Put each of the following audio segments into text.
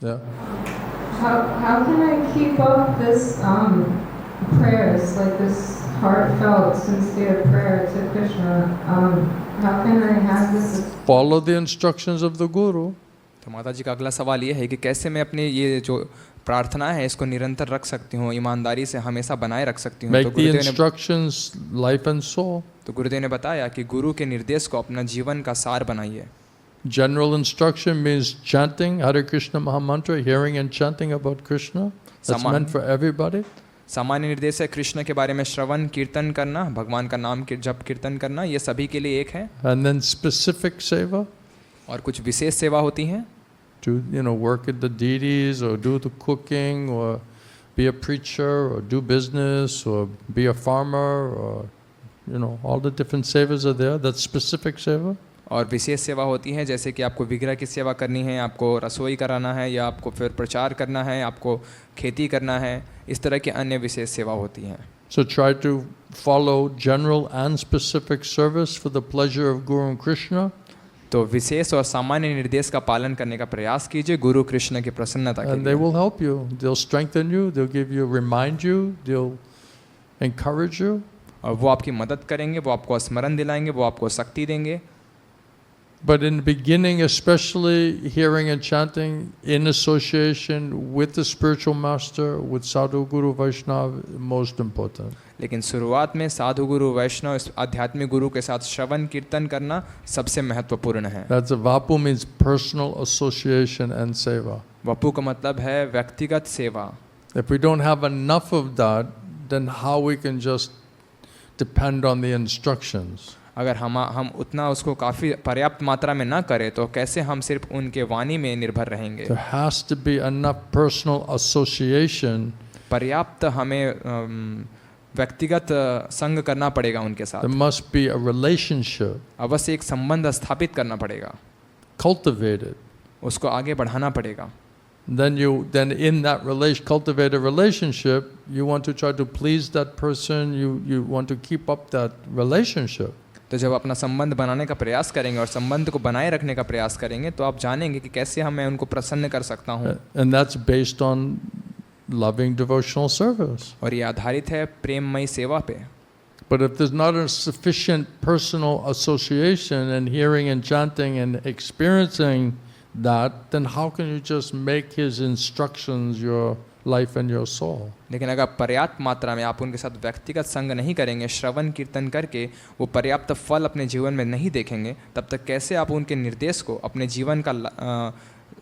Yeah. How can I keep up this prayers, like this heartfelt, sincere prayer to Krishna? How can I have this? Follow the instructions of the Guru. तो माता जी का अगला सवाल ये है कि कैसे मैं अपने ये जो प्रार्थना है इसको निरंतर रख सकती हूँ, ईमानदारी से हमेशा बनाए रख सकती हूँ। Make the instructions life and soul. तो गुरुदेव ने बताया कि गुरु के निर्देश को अपना जीवन का सार बनाइए। General instruction means chanting Hare Krishna Mahamantra, hearing and chanting about Krishna. That's meant for everybody. सामान्य निर्देश है कृष्ण के बारे में श्रवण कीर्तन करना, भगवान का नाम जप कीर्तन करना, ये सभी के लिए एक है। And then specific seva. और कुछ विशेष सेवा होती हैं। To work at the deities or do the cooking or be a preacher or do business or be a farmer or all the different sevas are there. That's specific seva. और विशेष सेवा होती है जैसे कि आपको विग्रह की सेवा करनी है, आपको रसोई कराना है, या आपको फिर प्रचार करना है, आपको खेती करना है, इस तरह की अन्य विशेष सेवा होती हैं। So try to follow general and specific service for the pleasure of Guru and Krishna. तो विशेष और सामान्य निर्देश का पालन करने का प्रयास कीजिए गुरु कृष्ण की प्रसन्नता के लिए। And they will help you. They'll strengthen you. They'll give you, remind you. They'll encourage you. और वो आपकी मदद करेंगे, वो आपको स्मरण दिलाएंगे, वो आपको शक्ति देंगे। But in the beginning, especially hearing and chanting in association with the spiritual master, with Sadhu Guru Vaishnava, most important. लेकिन शुरुआत में साधु गुरु वैष्णव आध्यात्मिक गुरु के साथ श्रवण कीर्तन करना सबसे महत्वपूर्ण है। That's a vapu means personal association and seva. Vapu का मतलब है व्यक्तिगत सेवा। If we don't have enough of that, then how we can just depend on the instructions? अगर हम उतना उसको काफ़ी पर्याप्त मात्रा में ना करें तो कैसे हम सिर्फ उनके वाणी में निर्भर रहेंगे। There has to be enough personal association. पर्याप्त हमें व्यक्तिगत संग करना पड़ेगा उनके साथ। There must be a relationship. अवश्य एक संबंध स्थापित करना पड़ेगा, Cultivated. उसको आगे बढ़ाना पड़ेगा। Then in that cultivated relationship, you want to try to please that person. You want to keep up that relationship. तो जब अपना संबंध बनाने का प्रयास करेंगे और संबंध को बनाए रखने का प्रयास करेंगे तो आप जानेंगे कि कैसे मैं उनको प्रसन्न कर सकता हूँ। And that's based on loving devotional service. और ये आधारित है प्रेममयी सेवा पे। But if there's not a sufficient personal association and hearing and chanting and experiencing that, then how can you just make his instructions your life and your soul? लेकिन अगर पर्याप्त मात्रा में आप उनके साथ व्यक्तिगत संग नहीं करेंगे, श्रवण कीर्तन करके वो पर्याप्त फल अपने जीवन में नहीं देखेंगे, तब तक कैसे आप उनके निर्देश को अपने जीवन का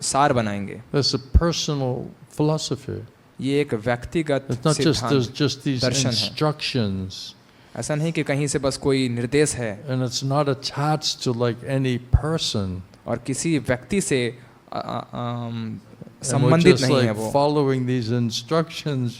सार बनाएंगे? That's a personal philosophy. ये एक व्यक्तिगत It's not सिद्धांत just these दर्शन है। instructions. ऐसा नहीं कि कहीं से बस कोई निर्देश है And it's not attached to like any person. और किसी व्यक्ति से And we're संबंधित just नहीं है like वो, following these instructions,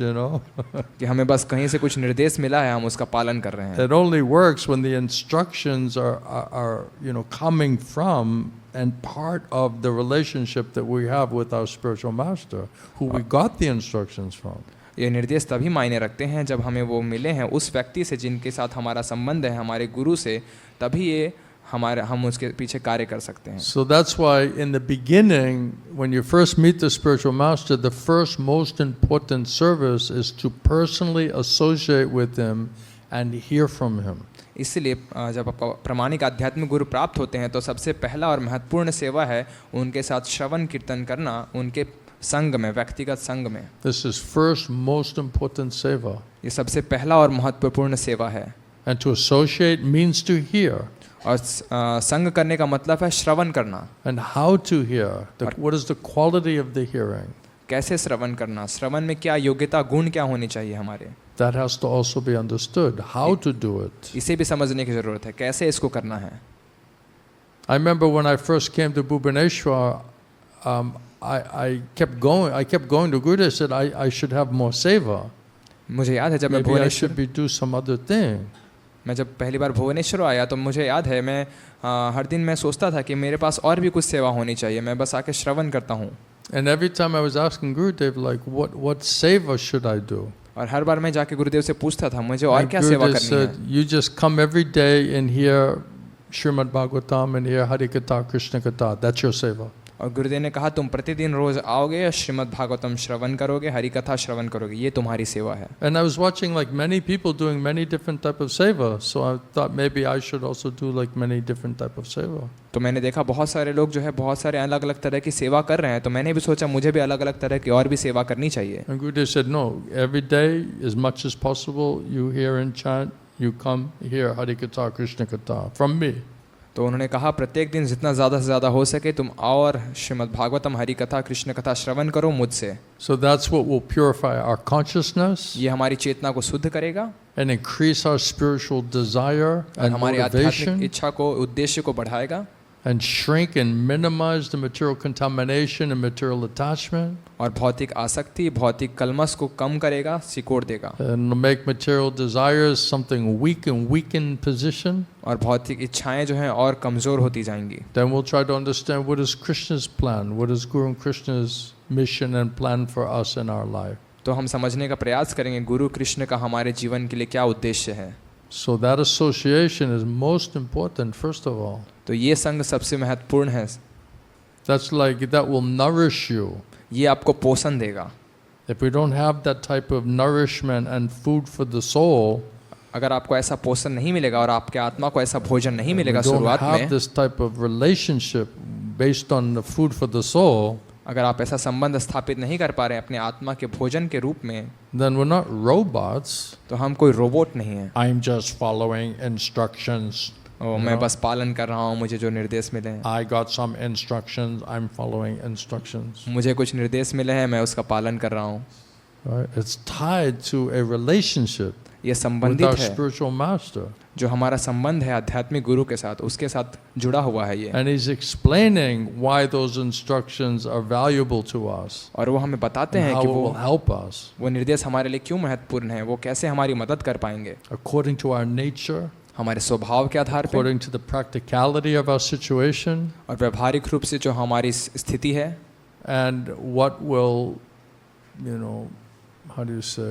कि हमें बस कहीं से कुछ निर्देश मिला है हम उसका पालन कर रहे हैं। It only works when the instructions are coming from and part of the relationship that we have with our spiritual master, who we got the instructions from. ये निर्देश तभी मायने रखते हैं जब हमें वो मिले हैं उस व्यक्ति से जिनके साथ हमारा संबंध है, हमारे गुरु से, तभी ये हम उसके पीछे कार्य कर सकते हैं। So that's why in the beginning, when you first meet the spiritual master, the first most important service is to personally associate with him and hear from him. इसलिए जब आपका प्रामाणिक आध्यात्मिक गुरु प्राप्त होते हैं तो सबसे पहला और महत्वपूर्ण सेवा है उनके साथ श्रवण कीर्तन करना, उनके संग में, व्यक्तिगत संग में। This is first most important seva. ये सबसे पहला और महत्वपूर्ण सेवा है। And to associate means to hear. और संग करने का मतलब है श्रवण करना। And how to hear? What is the quality of the hearing? कैसे श्रवण करना, श्रवण में क्या योग्यता गुण क्या होनी चाहिए हमारे, That has to also be understood. How to do it? इसे भी समझने की जरूरत है, कैसे इसको करना है। I remember when I first came to Bhubaneswar, I kept going. I kept going to Gurudev. Said I should have more seva. मुझे याद है जब मैं Maybe I should do some other thing. मैं जब पहली बार भुवनेश्वर आया तो मुझे याद है मैं हर दिन मैं सोचता था कि मेरे पास और भी कुछ सेवा होनी चाहिए, मैं बस आके श्रवण करता हूँ। And every time I was asking Gurudev, like, what seva should I do? और हर बार मैं जाके गुरुदेव से पूछता था मुझे और क्या सेवा Gurudev करनी said, है। you just come every day and hear Srimad Bhagavatam and hear Hari Katha, Krishna Katha. That's your seva. और गुरुदेव ने कहा तुम प्रतिदिन रोज आओगे और श्रीमद् भागवतम श्रवण करोगे, हरि कथा श्रवण करोगे, ये तुम्हारी सेवा है। And I was watching like many people doing many different type of seva, so I thought maybe I should also do like many different type of seva. तो मैंने देखा बहुत सारे लोग जो है बहुत सारे अलग अलग तरह की सेवा कर रहे हैं, तो मैंने भी सोचा मुझे भी अलग अलग तरह की और भी सेवा करनी चाहिए। And Gurudev said, no, every day as much as possible you hear and chant, you come hear Hari Katha, Krishna Katha from me. तो उन्होंने कहा प्रत्येक दिन जितना ज़्यादा से ज़्यादा हो सके तुम आओ और श्रीमद् भागवतम हरि कथा कृष्ण कथा श्रवण करो मुझसे। So that's what will purify our consciousness ये हमारी चेतना को शुद्ध करेगा and increase our spiritual desire और and हमारी आध्यात्मिक motivation इच्छा को, उद्देश्य को बढ़ाएगा and shrink and minimize the material contamination and material attachment और भौतिक आसक्ति, भौतिक कलमश को कम करेगा, सिकोड़ देगा and make material desires something weak and weakened position. और भौतिक इच्छाएं जो हैं और कमज़ोर होती जाएंगी। Then we'll try to understand what is Krishna's plan, what is Guru Krishna's mission and plan for us in our life. तो हम समझने का प्रयास करेंगे गुरु कृष्ण का हमारे जीवन के लिए क्या उद्देश्य है। So that association is most important, first of all. तो ये संग सबसे महत्वपूर्ण है, That's like, that will nourish you. ये आपको पोषण देगा। If we don't have that type of nourishment and food for the soul, अगर आपको ऐसा पोषण नहीं मिलेगा और आपके आत्मा को ऐसा भोजन नहीं we मिलेगा don't शुरुआत have में, this type of relationship based on the food for the soul, अगर आप ऐसा संबंध स्थापित नहीं कर पा रहे हैं अपने आत्मा के भोजन के रूप में, then we're not robots. तो हम कोई रोबोट नहीं है। I'm just following instructions. मैं बस पालन कर रहा हूँ, मुझे जो निर्देश मिले हैं, I got some instructions, I'm following instructions. मुझे कुछ निर्देश मिले हैं, मैं उसका पालन कर रहा हूँ। Right? It's tied to a relationship ये with संबंधित our है, spiritual master. जो हमारा संबंध है आध्यात्मिक गुरु के साथ, उसके साथ जुड़ा हुआ है ये। And he's explaining why those instructions are valuable to us, और वो हमें बताते and हैं how कि it will help us वो निर्देश हमारे लिए क्यों महत्वपूर्ण है, वो कैसे हमारी मदद कर पाएंगे according to our nature, हमारे स्वभाव के आधार पर according to the practicality of our situation, और व्यवहारिक रूप से जो हमारी स्थिति है, and what will, how do you say,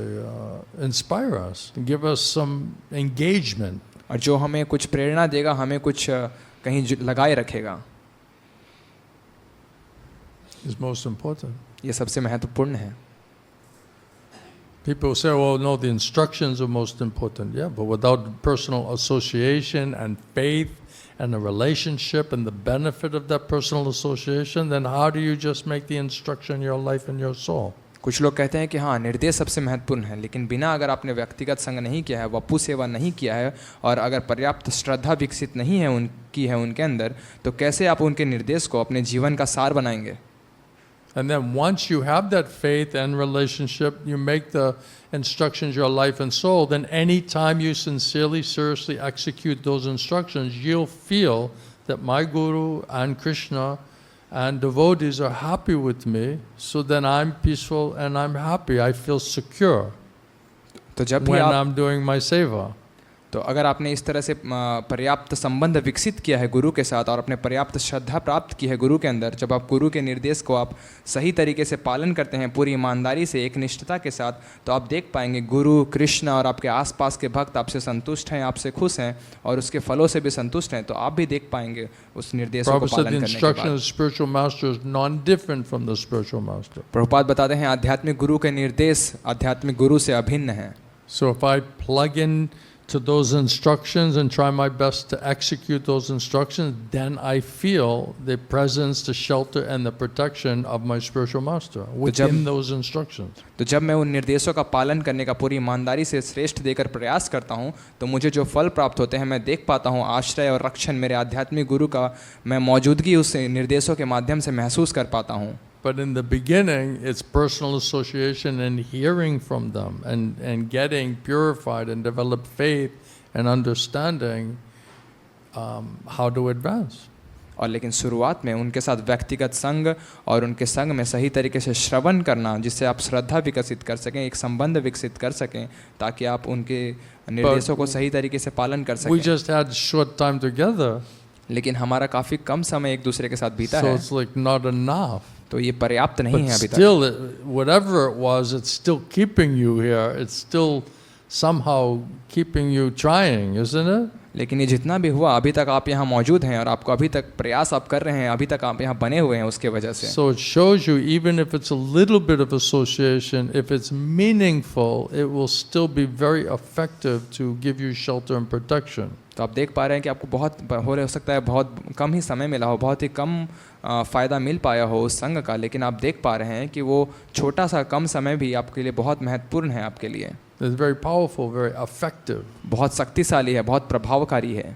inspire us, give us some engagement. और जो हमें कुछ प्रेरणा देगा, हमें कुछ कहीं लगाए रखेगा, Is most important. ये सबसे महत्वपूर्ण है। People say, well, no, the instructions are most important. Yeah, but without personal association and faith and a relationship and the benefit of that personal association, then how do you just make the instruction your life and your soul? कुछ लोग कहते हैं कि हाँ निर्देश सबसे महत्वपूर्ण है, लेकिन बिना अगर आपने व्यक्तिगत संग नहीं किया है, वपु सेवा नहीं किया है और अगर पर्याप्त श्रद्धा विकसित नहीं है उनके अंदर, तो कैसे आप उनके निर्देश को अपने जीवन का सार बनाएंगे। And then once you have that faith and relationship, you make the instructions your life and soul, then any time you sincerely, seriously execute those instructions, you'll feel that my Guru and Krishna and devotees are happy with me, so then I'm peaceful and I'm happy. I feel secure तो जब भी when आप I'm doing my seva. तो अगर आपने इस तरह से पर्याप्त संबंध विकसित किया है गुरु के साथ और अपने पर्याप्त श्रद्धा प्राप्त की है गुरु के अंदर, जब आप गुरु के निर्देश को आप सही तरीके से पालन करते हैं पूरी ईमानदारी से, एक निष्ठता के साथ, तो आप देख पाएंगे गुरु कृष्ण और आपके आसपास के भक्त आपसे संतुष्ट हैं, आपसे खुश हैं और उसके फलों से भी संतुष्ट हैं, तो आप भी देख पाएंगे उस निर्देशों को Prabhupada said पालन the करने के instruction of बाद। the spiritual master is non-different from the spiritual master. Prabhupada बताते हैं आध्यात्मिक गुरु के निर्देश आध्यात्मिक गुरु से अभिन्न हैं। So if I plug in to those instructions and try my best to execute those instructions, then I feel the presence, the shelter and the protection of my spiritual master within those instructions. तो जब मैं उन निर्देशों का पालन करने का पूरी ईमानदारी से श्रेष्ठ देकर प्रयास करता हूँ, तो मुझे जो फल प्राप्त होते हैं मैं देख पाता हूँ, आश्रय और रक्षण मेरे आध्यात्मिक गुरु का मैं मौजूदगी उस निर्देशों के माध्यम से महसूस कर पाता हूँ। But in the beginning, it's personal association and hearing from them and getting purified and develop faith and understanding how to advance. और लेकिन शुरुआत में उनके साथ व्यक्तिगत संग और उनके संग में सही तरीके से श्रवण करना, जिससे आप श्रद्धा विकसित कर सकें, एक संबंध विकसित कर सकें, ताकि आप उनके निर्देशों को सही तरीके से पालन कर We सकें। just had short time together, लेकिन हमारा काफ़ी कम समय एक दूसरे के साथ बीता so है, it's like not enough. तो ये पर्याप्त नहीं But है अभी तक। still, whatever it was, it's still keeping you here. It's still somehow keeping you trying, isn't it? लेकिन ये जितना भी हुआ अभी तक आप यहाँ मौजूद हैं और आपको अभी तक प्रयास आप कर रहे हैं, अभी तक आप यहाँ बने हुए हैं उसके वजह से। So it shows you, even if it's a little bit of association, if it's meaningful, it will still be very effective to give you shelter and protection. तो आप देख पा रहे हैं कि आपको बहुत हो सकता है बहुत कम ही समय मिला हो, बहुत ही कम फ़ायदा मिल पाया हो उस संघ का, लेकिन आप देख पा रहे हैं कि वो छोटा सा कम समय भी आपके लिए बहुत महत्वपूर्ण है आपके लिए। It's very powerful, very effective. बहुत शक्तिशाली है, बहुत प्रभावकारी है।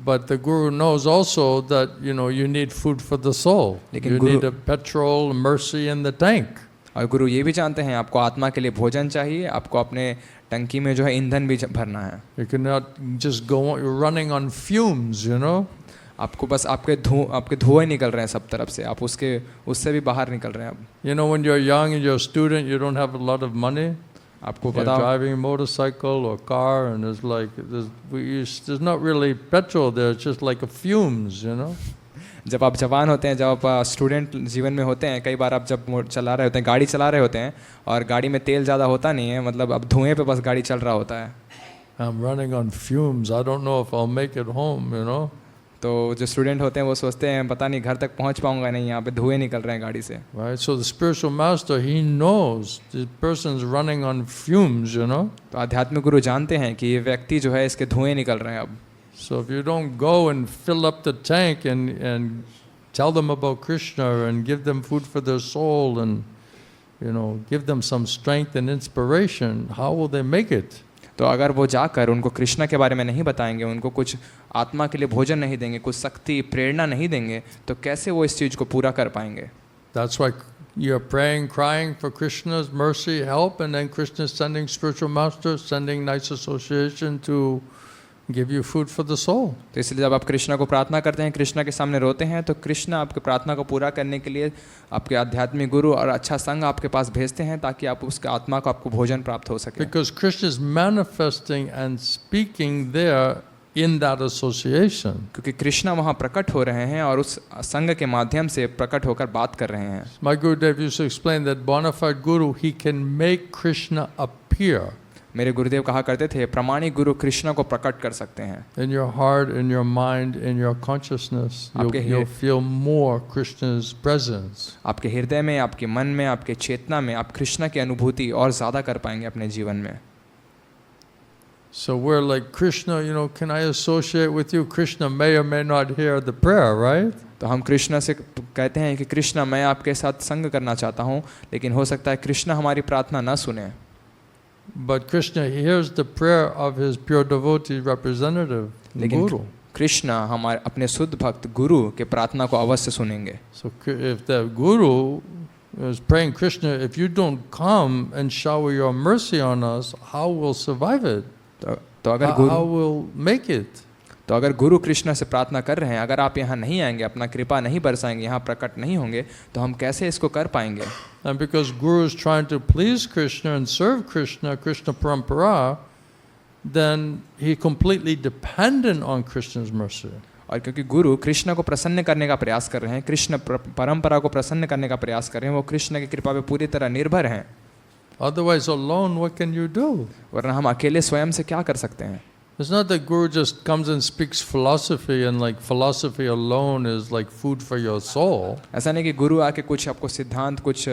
But the Guru knows also that, you need food for the soul. लेकिन You Guru- need a petrol, mercy in the tank. और गुरु ये भी जानते हैं आपको आत्मा के लिए भोजन चाहिए, आपको अपने टंकी में जो है ईंधन भी भरना है। You cannot just go on, you're running on fumes, आपको बस आपके धुएं निकल रहे हैं सब तरफ से, आप उससे भी बाहर निकल रहे हैं अब। When you're young and you're a student, you don't have a lot of money. आपको You're पता driving a motorcycle or car, and it's like there's not really petrol there. It's just like a fumes, जब आप जवान होते हैं, जब आप student जीवन में होते हैं, कई बार आप जब चला रहे होते हैं, गाड़ी चला रहे होते हैं और गाड़ी में तेल ज़्यादा होता नहीं है, मतलब अब धुएं पे बस गाड़ी चल रहा होता है। I'm running on fumes. I don't know if I'll make it home, तो जो स्टूडेंट होते हैं वो सोचते हैं पता नहीं घर तक पहुंच पाऊंगा नहीं, यहाँ पे धुएं निकल रहे हैं गाड़ी से। Right? So the spiritual master, he knows the person's running on fumes, तो आध्यात्मिक गुरु जानते हैं कि ये व्यक्ति जो है इसके धुएं निकल रहे हैं अब। So if you don't go and fill up the tank and tell them about Krishna and give them food for their soul and, give them some strength and inspiration, how will they make it? तो अगर वो जाकर उनको कृष्णा के बारे में नहीं बताएंगे, उनको कुछ आत्मा के लिए भोजन नहीं देंगे, कुछ शक्ति प्रेरणा नहीं देंगे, तो कैसे वो इस चीज़ को पूरा कर पाएंगे? That's why you're praying, crying for Krishna's mercy, help, and then Krishna is sending spiritual masters, sending nice association to give you food for the soul. तो इसलिए जब आप कृष्णा को प्रार्थना करते हैं, कृष्णा के सामने रोते हैं, तो कृष्णा आपकी प्रार्थना को पूरा करने के लिए आपके आध्यात्मिक गुरु और अच्छा संघ आपके पास भेजते हैं ताकि आप उसके आत्मा को आपको भोजन प्राप्त हो सके। Because Krishna is manifesting and speaking there in that association. क्योंकि कृष्णा वहाँ प्रकट हो रहे हैं और उस संघ के माध्यम से प्रकट होकर बात कर रहे हैं। My Gurudev used to explain that bona fide Guru, he can make Krishna appear मेरे गुरुदेव कहा करते थे प्रामाणिक गुरु कृष्णा को प्रकट कर सकते हैं। in your heart, in your mind, in your consciousness. You'll feel more Krishna's presence. आपके हृदय में, आपके मन में, आपके चेतना में आप कृष्णा की अनुभूति और ज़्यादा कर पाएंगे अपने जीवन में। So we're like, Krishna, can I associate with you? Krishna may or may not hear the prayer, right? तो हम कृष्णा से कहते हैं कि कृष्णा मैं आपके साथ संग करना चाहता हूँ, लेकिन हो सकता है कृष्णा हमारी प्रार्थना ना सुने। But Krishna hears the prayer of his pure devotee representative, लेकिन Guru. कृष्णा हमारे अपने शुद्ध भक्त गुरु के प्रार्थना को अवश्य सुनेंगे। So if the Guru is praying, Krishna, if you don't come and shower your mercy on us, how will survive it? तो अगर How will make it? तो अगर गुरु कृष्णा से प्रार्थना कर रहे हैं, अगर आप यहाँ नहीं आएंगे, अपना कृपा नहीं बरसाएंगे, यहाँ प्रकट नहीं होंगे, तो हम कैसे इसको कर पाएंगे? And because Guru is trying to please Krishna and serve Krishna, Krishna Parampara, then he completely dependent on Krishna's mercy. और क्योंकि गुरु कृष्ण को प्रसन्न करने का प्रयास कर रहे हैं, कृष्ण परंपरा को प्रसन्न करने का प्रयास कर रहे हैं, वो कृष्ण की कृपा पे पूरी तरह निर्भर हैं। Otherwise, alone, what can you do? वरना हम अकेले स्वयं से क्या कर सकते हैं? It's not that Guru just comes and speaks philosophy and like philosophy alone is like food for your soul. ऐसा नहीं कि गुरु आके कुछ आपको सिद्धांत, कुछ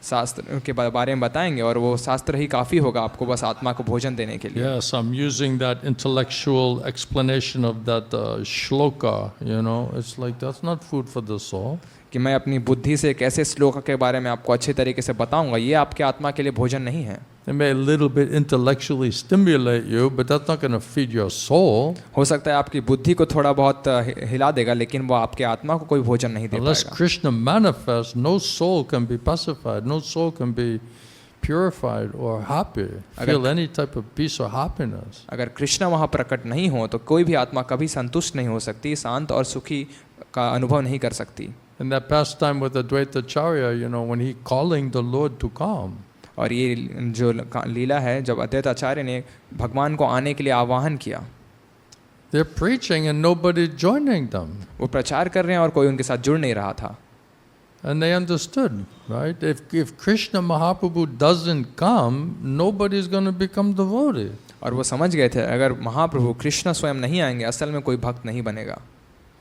शास्त्र के बारे में बताएंगे और वो शास्त्र ही काफ़ी होगा आपको बस आत्मा को भोजन देने के लिए। Yes, I'm using that intellectual explanation of that shloka, it's like that's not food for the soul. कि मैं अपनी बुद्धि से कैसे श्लोक के बारे में आपको अच्छे तरीके से बताऊंगा, ये आपके आत्मा के लिए भोजन नहीं है। It may a little bit intellectually stimulate you, but that's not going to feed your soul. हो सकता है आपकी बुद्धि को थोड़ा बहुत हिला देगा, लेकिन वो आपके आत्मा को कोई भोजन नहीं दे Unless पाएगा। Krishna manifests, no soul can be pacified, no soul can be purified or happy, feel any type of peace or happiness. अगर कृष्ण वहाँ प्रकट नहीं हो तो कोई भी आत्मा कभी संतुष्ट नहीं हो सकती, शांत और सुखी का अनुभव नहीं कर सकती। In that pastime with Advaita Acharya, when he calling the Lord to come. और ये जो लीला है जब अद्वैत आचार्य ने भगवान को आने के लिए आह्वान किया, They're preaching and nobody joining them. वो प्रचार कर रहे हैं और कोई उनके साथ जुड़ नहीं रहा था। And they understood, right? If Krishna Mahaprabhu doesn't come, nobody's going to become devotee. और वो समझ गए थे अगर महाप्रभु कृष्ण स्वयं नहीं आएंगे असल में कोई भक्त नहीं बनेगा.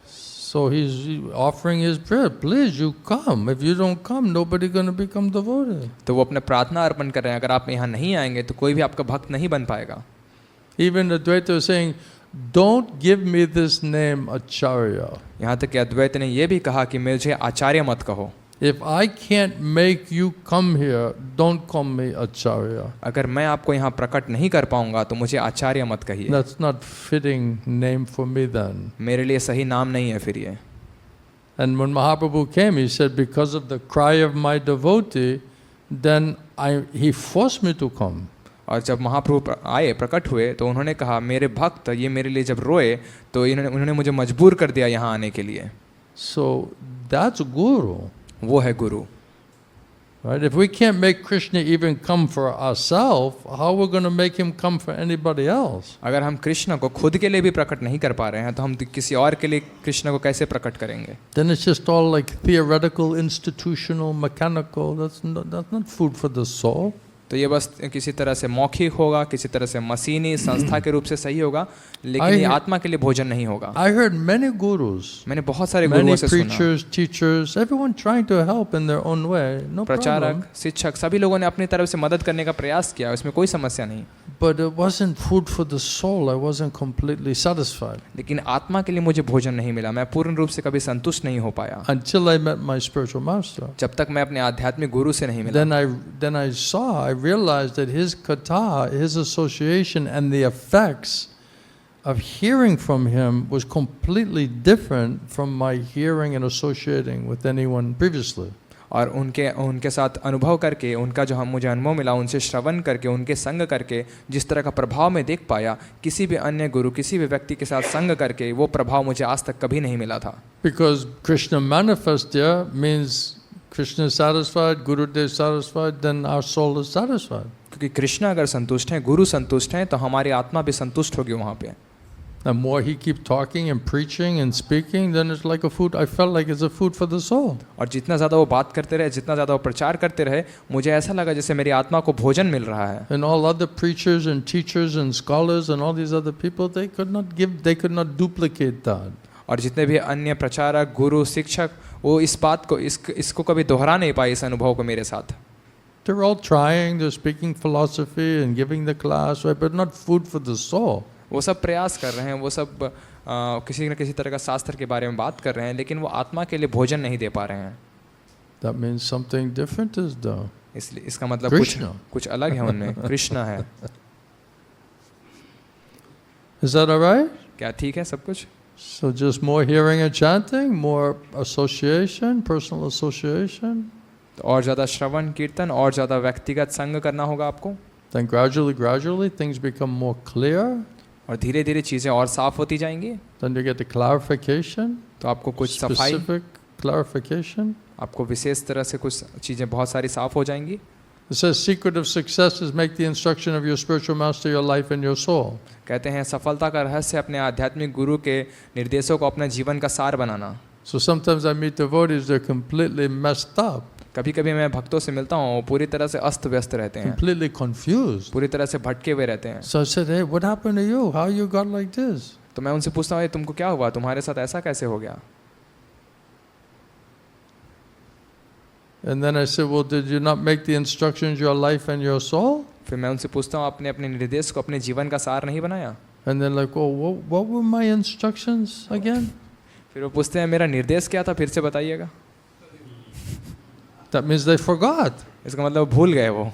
So he's offering his prayer. Please, you come. If you don't come, nobody going to become devotee. तो वो अपने प्रार्थना अर्पण कर रहे हैं अगर आप यहाँ नहीं आएंगे तो कोई भी आपका भक्त नहीं बन पाएगा. Even Advaita was saying, don't give me this name Acharya. यहाँ तक कि अद्वैत ने ये भी कहा कि मुझे आचार्य मत कहो. If I can't make you come here, don't call me Acharya. अगर मैं आपको यहाँ प्रकट नहीं कर पाऊंगा तो मुझे आचार्य मत कहिए. That's not fitting name for me then. मेरे लिए सही नाम नहीं है फिर ये. And when Mahaprabhu came, he said, because of the cry of my devotee, then he forced me to come. और जब महाप्रभु आए प्रकट हुए तो उन्होंने कहा मेरे भक्त ये मेरे लिए जब रोए तो उन्होंने मुझे मजबूर कर दिया यहाँ आने के लिए. So that's Guru. वो है गुरु. Right? If we can't make Krishna even come for ourselves, how we're going to make him come for anybody else? अगर हम कृष्ण को खुद के लिए भी प्रकट नहीं कर पा रहे हैं तो हम किसी और के लिए कृष्ण को कैसे प्रकट करेंगे? Then it's just all like theoretical, institutional, mechanical. That's not food for the soul. तो ये बस किसी तरह से मौखिक होगा, किसी तरह से मशीनी संस्था के रूप से सही होगा, लेकिन ये आत्मा के लिए भोजन नहीं होगा. I heard many gurus, मैंने बहुत सारे many गुरुओं से सुना. preachers, teachers, everyone trying to help in their own way. No problem. प्रचारक, शिक्षक सभी लोगों ने अपनी तरफ से मदद करने का प्रयास किया, उसमें कोई समस्या नहीं. But it wasn't food for the soul. I wasn't completely satisfied. लेकिन आत्मा के लिए मुझे भोजन नहीं मिला, मैं पूर्ण रूप से कभी संतुष्ट नहीं हो पाया. Until I met my spiritual master. जब तक मैं अपने आध्यात्मिक गुरु से नहीं मिला. Then I realized that his katha, his association, and the effects of hearing from him was completely different from my hearing and associating with anyone previously. और उनके साथ अनुभव करके उनका जो मुझे अनुभव मिला उनसे श्रवण करके उनके संग करके जिस तरह का प्रभाव मैं देख पाया किसी भी अन्य गुरु किसी भी व्यक्ति के साथ संग करके वो प्रभाव मुझे आज तक कभी नहीं मिला था. Because Krishna manifest there means Krishna is satisfied, Gurudev is satisfied, then our soul is satisfied. क्योंकि कृष्ण अगर संतुष्ट हैं, गुरु संतुष्ट हैं, तो हमारी आत्मा भी संतुष्ट होगी वहाँ पे. The more he keep talking and preaching and speaking, then it's like a food. I felt like it's a food for the soul. और जितना ज़्यादा वो बात करते रहे, जितना ज़्यादा वो प्रचार करते रहे, मुझे ऐसा लगा जैसे मेरी आत्मा को भोजन मिल रहा है. And all other preachers and teachers and scholars and all these other people, they could not duplicate that. और जितने भी अन्य प्रचारक, गुरु, शिक्षक, वो इस बात को इसको कभी दोहरा नहीं पाए इस अनुभव को मेरे साथ. They're all trying, they're speaking philosophy and giving the class, right? But not food for the soul. वो सब प्रयास कर रहे हैं, वो सब किसी न किसी तरह का शास्त्र के बारे में बात कर रहे हैं, लेकिन वो आत्मा के लिए भोजन नहीं दे पा रहे हैं. That means something different is done. इसलिए इसका मतलब कुछ अलग है उनमें. कृष्ण है. Is that all right? क्या ठीक है सब कुछ? So just more hearing and chanting, more association, personal association. तो और ज़्यादा श्रवण कीर्तन और ज़्यादा व्यक्तिगत संग करना होगा आपको. Then gradually things become more clear. और धीरे धीरे चीज़ें और साफ होती जाएंगी. Then you get the clarification. तो आपको कुछ सफाई, specific clarification. आपको विशेष तरह से कुछ चीज़ें बहुत सारी साफ हो जाएंगी. It says secret of success is make the instruction of your spiritual master your life and your soul. कहते हैं सफलता का रहस्य अपने आध्यात्मिक गुरु के निर्देशों को अपने जीवन का सार बनाना. So sometimes I meet devotees, they're completely messed up. कभी कभी मैं भक्तों से मिलता हूँ, पूरी तरह से अस्त व्यस्त रहते हैं, completely confused. पूरी तरह से भटके हुए रहते हैं. So I said, hey, what happened to you? How you got like this? तो मैं उनसे पूछता हूँ तुमको क्या हुआ, तुम्हारे साथ ऐसा कैसे हो गया? And then I said, well, did you not make the instructions your life and your soul? फिर मैं उनसे पूछता हूँ अपने अपने निर्देश को अपने जीवन का सार नहीं बनाया? And then like, oh, what were my instructions again? फिर वो पूछते हैं मेरा निर्देश क्या था, फिर से बताइएगा. That means they forgot. इसका मतलब भूल गए वो.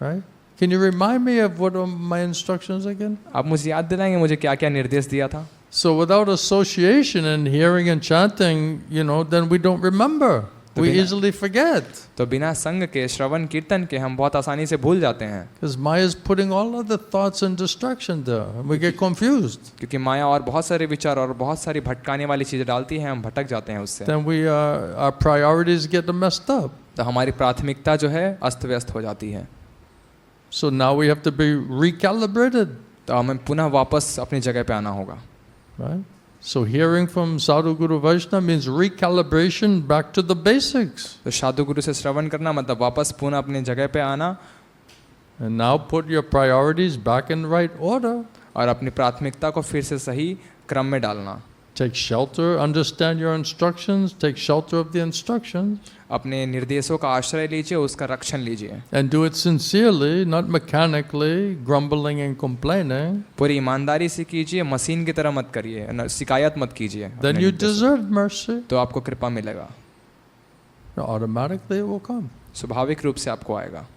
Right? Can you remind me of what were my instructions again? आप मुझे याद दिलाएंगे मुझे क्या क्या निर्देश दिया था? So without association and hearing and chanting, then we don't remember. We easily forget. तो बिना संग के, श्रवण कीर्तन के हम बहुत आसानी से भूल जाते हैं. Because Maya is putting all other thoughts and distraction there, and we get confused. क्योंकि माया और बहुत सारे विचार और बहुत सारी भटकाने वाली चीजें डालती हैं, हम भटक जाते हैं उससे. Then our priorities get messed up. तो हमारी प्राथमिकता जो है अस्त व्यस्त हो जाती है. So now we have to be recalibrated. तो हमें पुनः वापस अपनी जगह पे आना होगा. Right? So hearing from Sadhu Guru Vaishnava means recalibration back to the basics. तो साधु गुरु से श्रवण करना मतलब वापस पुनः अपने जगह पे आना And now put your priorities back in right order. और अपनी प्राथमिकता को फिर से सही क्रम में डालना. Take shelter, understand your instructions, take shelter of the instructions. अपने निर्देशों का आश्रय लीजिए, उसका रक्षण लीजिए. And do it sincerely, not mechanically, grumbling and complaining. पूरी ईमानदारी से कीजिए, मशीन की तरह मत करिए, शिकायत मत कीजिए. Then अपने you निर्देशों. deserve mercy. तो आपको कृपा मिलेगा. Automatically it will come. स्वाभाविक रूप से आपको आएगा.